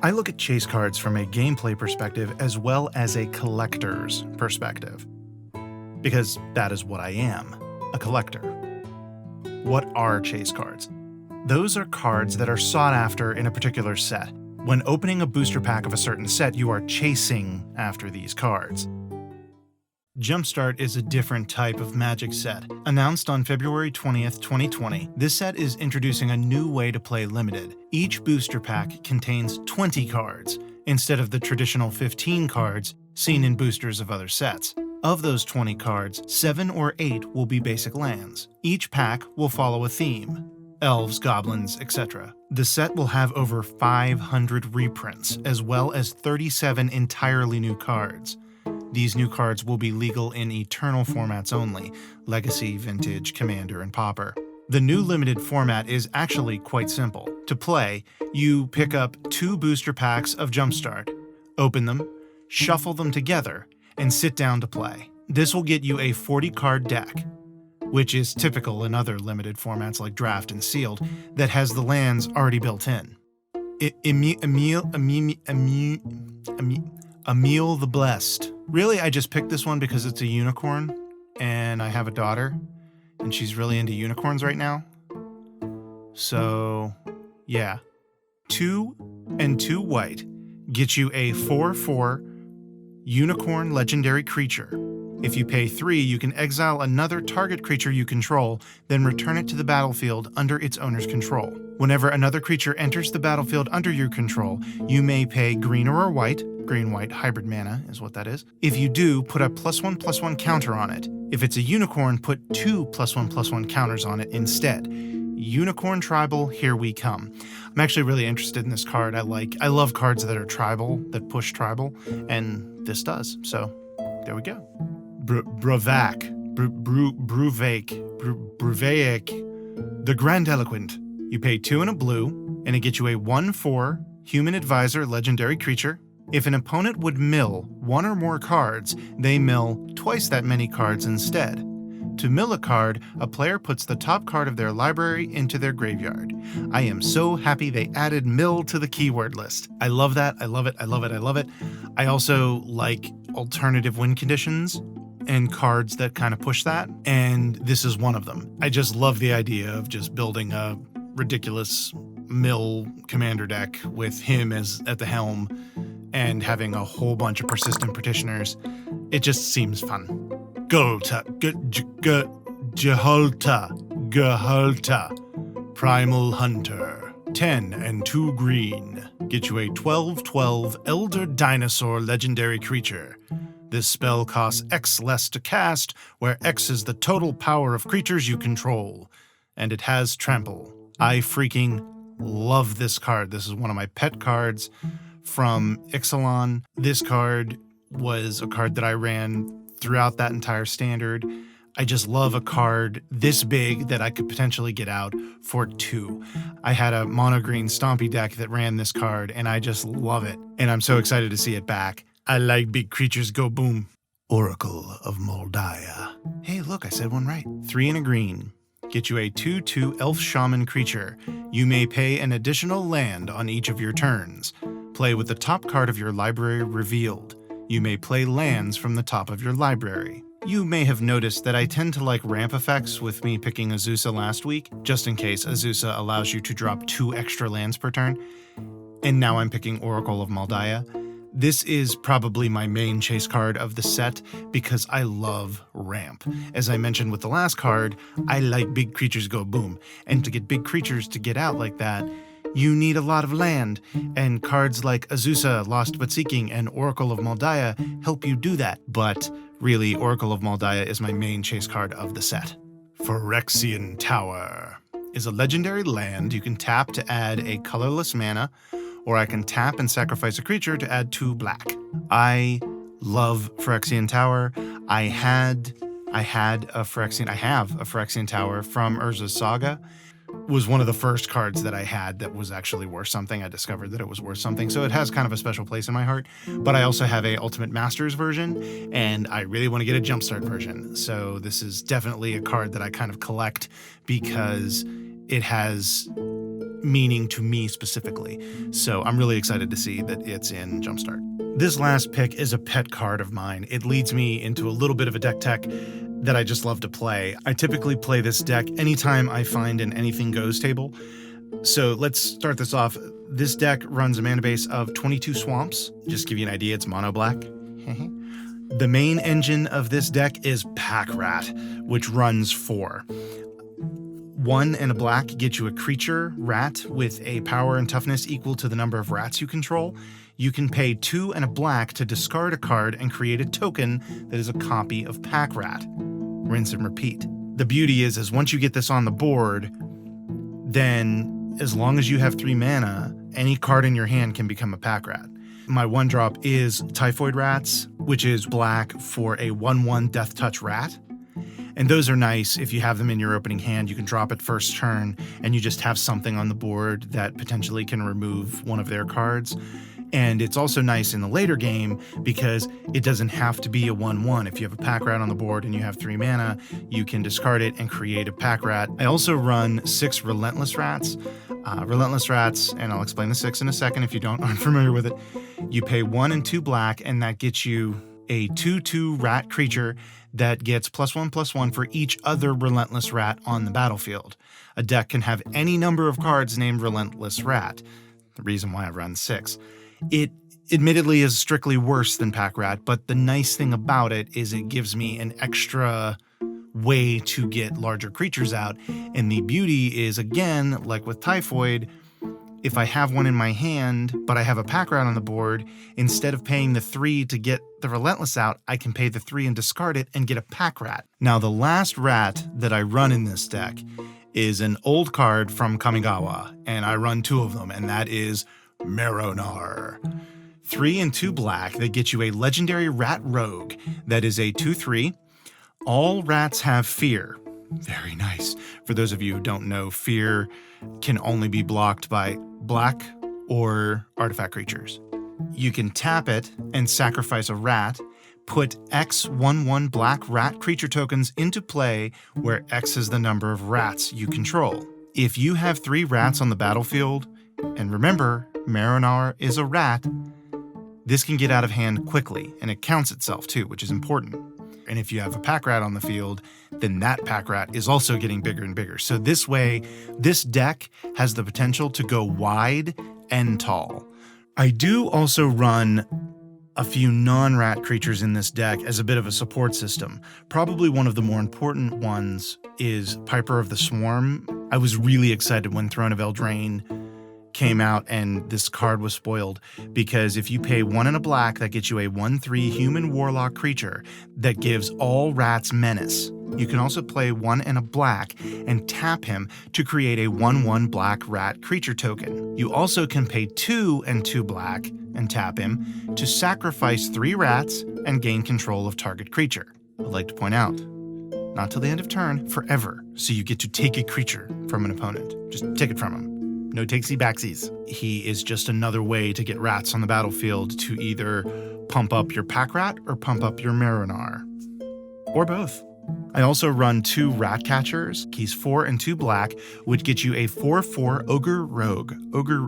I look at chase cards from a gameplay perspective as well as a collector's perspective. Because that is what I am, a collector. What are chase cards? Those are cards that are sought after in a particular set. When opening a booster pack of a certain set, you are chasing after these cards. Jumpstart is a different type of Magic set. Announced on February 20th, 2020, this set is introducing a new way to play Limited. Each booster pack contains 20 cards, instead of the traditional 15 cards seen in boosters of other sets. Of those 20 cards, 7 or 8 will be basic lands. Each pack will follow a theme: elves, goblins, etc. The set will have over 500 reprints, as well as 37 entirely new cards. These new cards will be legal in Eternal formats only: Legacy, Vintage, Commander, and Pauper. The new limited format is actually quite simple. To play, you pick up 2 booster packs of Jumpstart, open them, shuffle them together, and sit down to play. This will get you a 40-card deck, which is typical in other limited formats like Draft and Sealed, that has the lands already built in. Emil the Blessed. Really, I just picked this one because it's a unicorn, and I have a daughter, and she's really into unicorns right now. So, yeah. 2 and 2 white get you a 4/4 unicorn legendary creature. If you pay 3, you can exile another target creature you control, then return it to the battlefield under its owner's control. Whenever another creature enters the battlefield under your control, you may pay green or white. Green-white hybrid mana is what that is. If you do, put a +1/+1 counter on it. If it's a unicorn, put 2 +1/+1 counters on it instead. Unicorn tribal, here we come. I'm actually really interested in this card. I love cards that are tribal, that push tribal, and this does. So, there we go. Bruvaic, the Grandiloquent. You pay 2 and a blue, and it gets you a 1/4 Human Advisor legendary creature. If an opponent would mill 1 or more cards, they mill twice that many cards instead. To mill a card, a player puts the top card of their library into their graveyard. I am so happy they added mill to the keyword list. I love that. I love it. I love it. I love it. I also like alternative win conditions and cards that kind of push that, and this is one of them. I just love the idea of just building a ridiculous mill commander deck with him as at the helm and having a whole bunch of persistent petitioners. It just seems fun. Geholta, Primal Hunter. 10 and 2 green. Get you a 12/12 Elder Dinosaur legendary creature. This spell costs X less to cast, where X is the total power of creatures you control. And it has trample. I freaking love this card. This is one of my pet cards from Ixalan. This card was a card that I ran throughout that entire standard. I just love a card this big that I could potentially get out for 2. I had a mono green Stompy deck that ran this card, and I just love it. And I'm so excited to see it back. I like big creatures go boom. Oracle of Moldiah. Hey, look, I said one right. 3 and a green. Get you a 2/2 Elf Shaman creature. You may pay an additional land on each of your turns. Play with the top card of your library revealed. You may play lands from the top of your library. You may have noticed that I tend to like ramp effects with me picking Azusa last week, just in case Azusa allows you to drop 2 extra lands per turn. And now I'm picking Oracle of Moldiah. This is probably my main chase card of the set because I love ramp. As I mentioned with the last card, I like big creatures go boom. And to get big creatures to get out like that, you need a lot of land, and cards like Azusa, Lost But Seeking, and Oracle of Moldiah help you do that. But really, Oracle of Moldiah is my main chase card of the set. Phyrexian Tower is a legendary land you can tap to add a colorless mana, or I can tap and sacrifice a creature to add 2 black. I love Phyrexian Tower. I have a Phyrexian Tower from Urza's Saga. Was one of the first cards that I had that was actually worth something. I discovered that it was worth something, so it has kind of a special place in my heart. But I also have a Ultimate Masters version, and I really want to get a Jumpstart version. So this is definitely a card that I kind of collect because it has meaning to me specifically. So I'm really excited to see that it's in Jumpstart. This last pick is a pet card of mine. It leads me into a little bit of a deck tech that I just love to play. I typically play this deck anytime I find an Anything Goes table. So let's start this off. This deck runs a mana base of 22 swamps. Just to give you an idea, it's mono black. The main engine of this deck is Packrat, which runs 4. 1 and a black gets you a creature rat with a power and toughness equal to the number of rats you control. You can pay 2 and a black to discard a card and create a token that is a copy of Packrat. Rinse and repeat. The beauty is once you get this on the board, then as long as you have 3 mana, any card in your hand can become a Packrat. My 1-drop is Typhoid Rats, which is black for a 1/1 Death Touch rat. And those are nice. If you have them in your opening hand, you can drop it first turn, and you just have something on the board that potentially can remove one of their cards. And it's also nice in the later game because it doesn't have to be a 1/1. If you have a Packrat on the board and you have 3 mana, you can discard it and create a Packrat. I also run 6 Relentless Rats. Relentless Rats, and I'll explain the 6 in a second if you aren't familiar with it. You pay 1 and 2 black, and that gets you a 2/2 rat creature that gets +1/+1 for each other Relentless Rat on the battlefield. A deck can have any number of cards named Relentless Rat. The reason why I run 6. It admittedly is strictly worse than Packrat, but the nice thing about it is it gives me an extra way to get larger creatures out. And the beauty is, again, like with Typhoid, if I have one in my hand, but I have a Packrat on the board, instead of paying the 3 to get the Relentless out, I can pay the 3 and discard it and get a Packrat. Now, the last rat that I run in this deck is an old card from Kamigawa, and I run 2 of them, and that is Meronar. 3 and 2 black that gets you a legendary rat rogue that is a 2/3. All rats have fear. Very nice. For those of you who don't know, fear can only be blocked by black or artifact creatures. You can tap it and sacrifice a rat, put X 1/1 black rat creature tokens into play where X is the number of rats you control. If you have 3 rats on the battlefield, and remember, Meronar is a rat, this can get out of hand quickly, and it counts itself too, which is important. And if you have a Packrat on the field, then that Packrat is also getting bigger and bigger. So this way, this deck has the potential to go wide and tall. I do also run a few non-rat creatures in this deck as a bit of a support system. Probably one of the more important ones is Piper of the Swarm. I was really excited when Throne of Eldraine came out and this card was spoiled, because if you pay 1 and a black, that gets you a 1/3 human warlock creature that gives all rats menace. You can also play 1 and a black and tap him to create a 1/1 black rat creature token. You also can pay 2 and 2 black and tap him to sacrifice 3 rats and gain control of target creature. I'd like to point out, not till the end of turn, forever. So you get to take a creature from an opponent. Just take it from him. No takesy backsies. He is just another way to get rats on the battlefield to either pump up your Packrat or pump up your Meronar. Or both. I also run 2 rat catchers, keys 4 and 2 black, which gets you a 4/4 Ogre Rogue. Ogre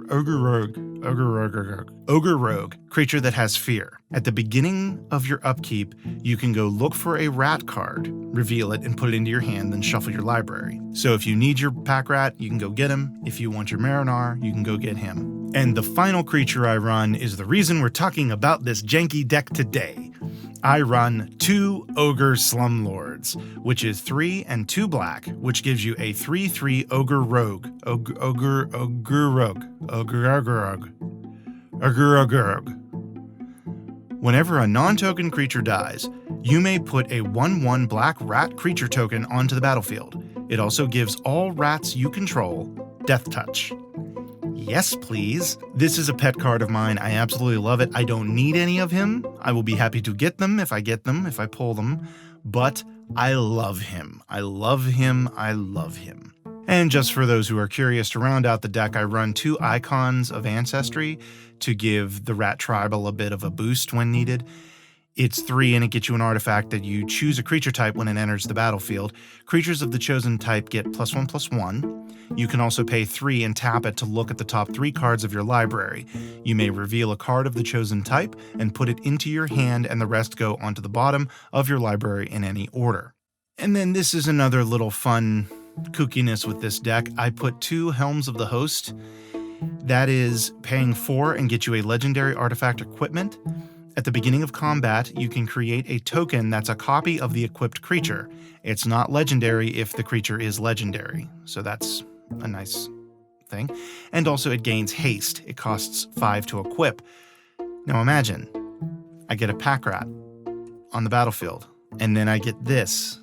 Rogue, creature that has fear. At the beginning of your upkeep, you can go look for a rat card, reveal it, and put it into your hand, then shuffle your library. So if you need your Packrat, you can go get him. If you want your Meronar, you can go get him. And the final creature I run is the reason we're talking about this janky deck today. I run 2 Ogre Slumlords, which is 3 and 2 black, which gives you a 3/3 Ogre Rogue. Ogre Rogue. Whenever a non-token creature dies, you may put a 1/1 black rat creature token onto the battlefield. It also gives all rats you control Death Touch. Yes, please. This is a pet card of mine. I absolutely love it. I don't need any of him. I will be happy to get them, if I pull them. But I love him. I love him. And just for those who are curious, to round out the deck, I run 2 Icons of Ancestry to give the Rat Tribal a bit of a boost when needed. It's 3 and it gets you an artifact that you choose a creature type when it enters the battlefield. Creatures of the chosen type get +1/+1. You can also pay 3 and tap it to look at the top 3 cards of your library. You may reveal a card of the chosen type and put it into your hand, and the rest go onto the bottom of your library in any order. And then this is another little fun kookiness with this deck. I put 2 Helms of the Host. That is paying 4 and get you a legendary artifact equipment. At the beginning of combat, you can create a token that's a copy of the equipped creature. It's not legendary if the creature is legendary, so that's a nice thing. And also it gains haste. It costs 5 to equip. Now imagine, I get a Packrat on the battlefield, and then I get this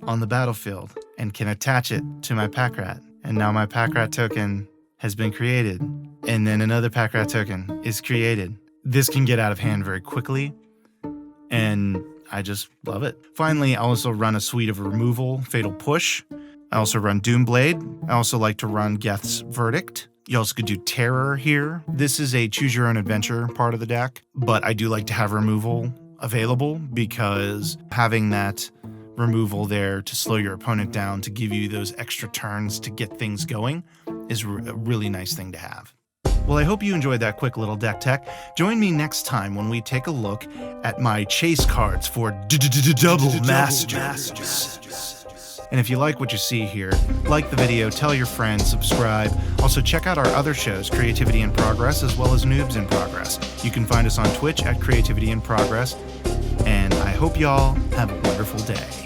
on the battlefield and can attach it to my Packrat. And now my Packrat token has been created, and then another Packrat token is created. This can get out of hand very quickly, and I just love it. Finally, I also run a suite of removal, Fatal Push. I also run Doomblade. I also like to run Geth's Verdict. You also could do Terror here. This is a choose your own adventure part of the deck, but I do like to have removal available because having that removal there to slow your opponent down, to give you those extra turns to get things going, is a really nice thing to have. Well, I hope you enjoyed that quick little deck tech. Join me next time when we take a look at my chase cards for Double Masters. And if you like what you see here, like the video, tell your friends, subscribe. Also check out our other shows, Creativity in Progress, as well as Noobs in Progress. You can find us on Twitch at Creativity in Progress. And I hope y'all have a wonderful day.